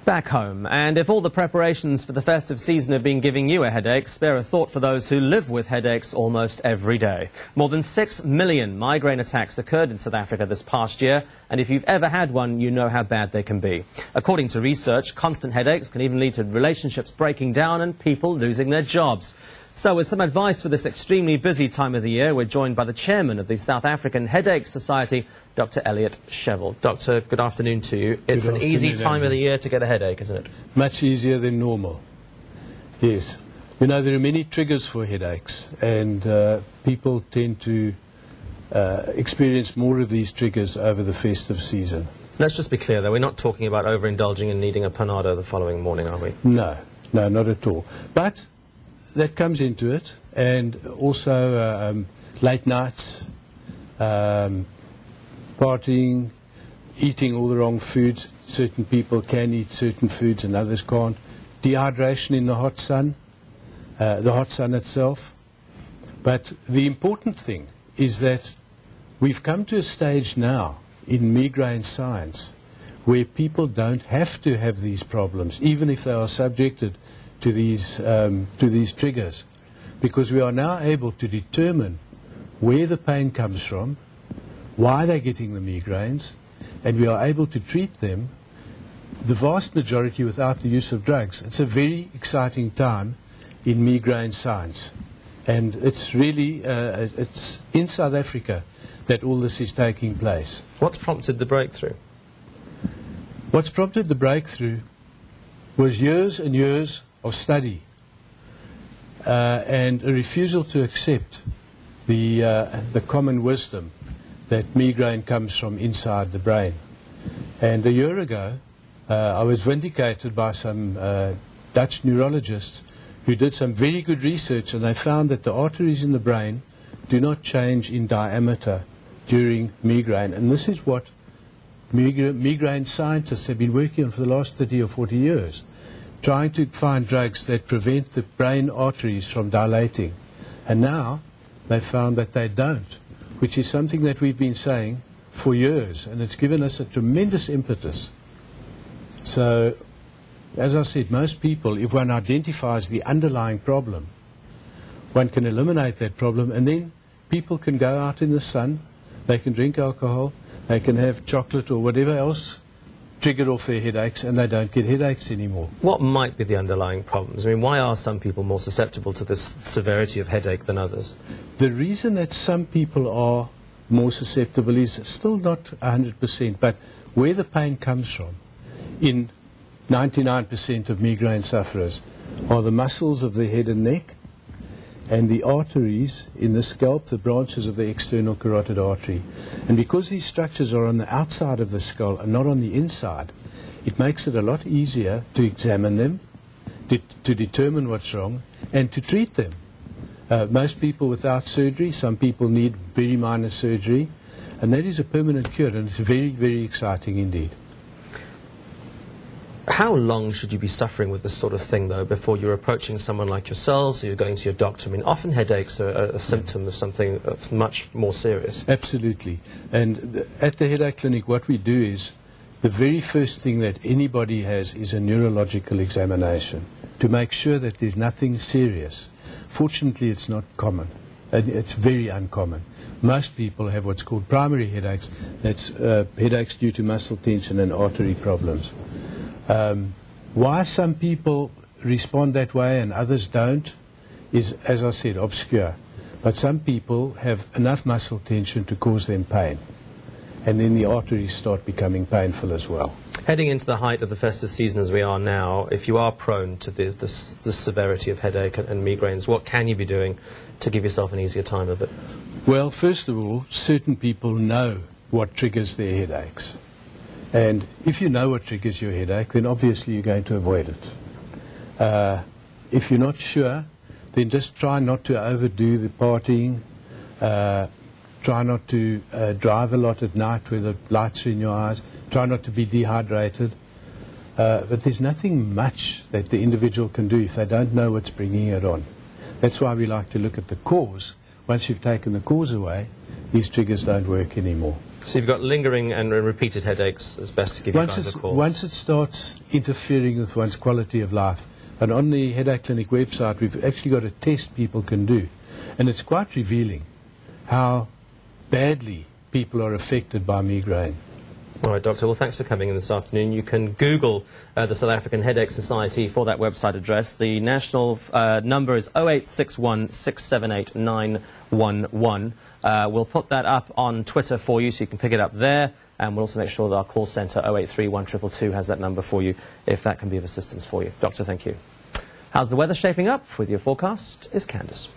Back home, and if all the preparations for the festive season have been giving you a headache, spare a thought for those who live with headaches almost every day. More than 6 million migraine attacks occurred in South Africa this past year, and if you've ever had one, you know how bad they can be. According to research, constant headaches can even lead to relationships breaking down and people losing their jobs. So with some advice for this extremely busy time of the year, we're joined by the chairman of the South African Headache Society, Dr. Elliot Shevel. Doctor, good afternoon to you. It's an easy time of the year to get a headache, isn't it? Much easier than normal. Yes. You know, there are many triggers for headaches, and people tend to experience more of these triggers over the festive season. Let's just be clear, though. We're not talking about overindulging and needing a panado the following morning, are we? No, not at all. But that comes into it, and also late nights, partying, eating all the wrong foods. Certain people can eat certain foods and others can't. Dehydration in the hot sun itself. But the important thing is that we've come to a stage now in migraine science where people don't have to have these problems, even if they are subjected to these triggers, because we are now able to determine where the pain comes from, why they're getting the migraines, and we are able to treat them, the vast majority without the use of drugs. It's a very exciting time in migraine science, and it's really it's in South Africa that all this is taking place. What's prompted the breakthrough? What's prompted the breakthrough was years and years of study and a refusal to accept the common wisdom that migraine comes from inside the brain. And a year ago, I was vindicated by some Dutch neurologists who did some very good research, and they found that the arteries in the brain do not change in diameter during migraine. And this is what migraine scientists have been working on for the last 30 or 40 years, trying to find drugs that prevent the brain arteries from dilating. And now they found that they don't, which is something that we've been saying for years, and it's given us a tremendous impetus. So, as I said, most people, if one identifies the underlying problem, one can eliminate that problem, and then people can go out in the sun, they can drink alcohol, they can have chocolate or whatever else, trigger off their headaches, and they don't get headaches anymore. What might be the underlying problems? I mean, why are some people more susceptible to this severity of headache than others? The reason that some people are more susceptible is still not 100%, but where the pain comes from in 99% of migraine sufferers are the muscles of the head and neck and the arteries in the scalp, the branches of the external carotid artery. And because these structures are on the outside of the skull and not on the inside, it makes it a lot easier to examine them, to determine what's wrong, and to treat them. Most people without surgery, some people need very minor surgery, and that is a permanent cure, and it's very, very exciting indeed. How long should you be suffering with this sort of thing, though, before you're approaching someone like yourselves or you're going to your doctor? I mean, often headaches are a symptom of something much more serious. Absolutely. And at the headache clinic, what we do is the very first thing that anybody has is a neurological examination to make sure that there's nothing serious. Fortunately, it's not common. It's very uncommon. Most people have what's called primary headaches. That's headaches due to muscle tension and artery problems. Why some people respond that way and others don't is, as I said, obscure. But some people have enough muscle tension to cause them pain, and then the arteries start becoming painful as well. Heading into the height of the festive season as we are now, if you are prone to the severity of headache and migraines, what can you be doing to give yourself an easier time of it? Well, first of all, certain people know what triggers their headaches. And if you know what triggers your headache, then obviously you're going to avoid it. If you're not sure, then just try not to overdo the partying. Try not to drive a lot at night where the lights are in your eyes. Try not to be dehydrated. But there's nothing much that the individual can do if they don't know what's bringing it on. That's why we like to look at the cause. Once you've taken the cause away, these triggers don't work anymore. So you've got lingering and repeated headaches. It's best to give you guys a call. Once it starts interfering with one's quality of life, and on the Headache Clinic website, we've actually got a test people can do, and it's quite revealing how badly people are affected by migraine. All right, Doctor. Well, thanks for coming in this afternoon. You can Google the South African Headache Society for that website address. The national number is 0861 678 911. We'll put that up on Twitter for you so you can pick it up there. And we'll also make sure that our call centre, 0831 222, has that number for you if that can be of assistance for you. Doctor, thank you. How's the weather shaping up? With your forecast is Candice.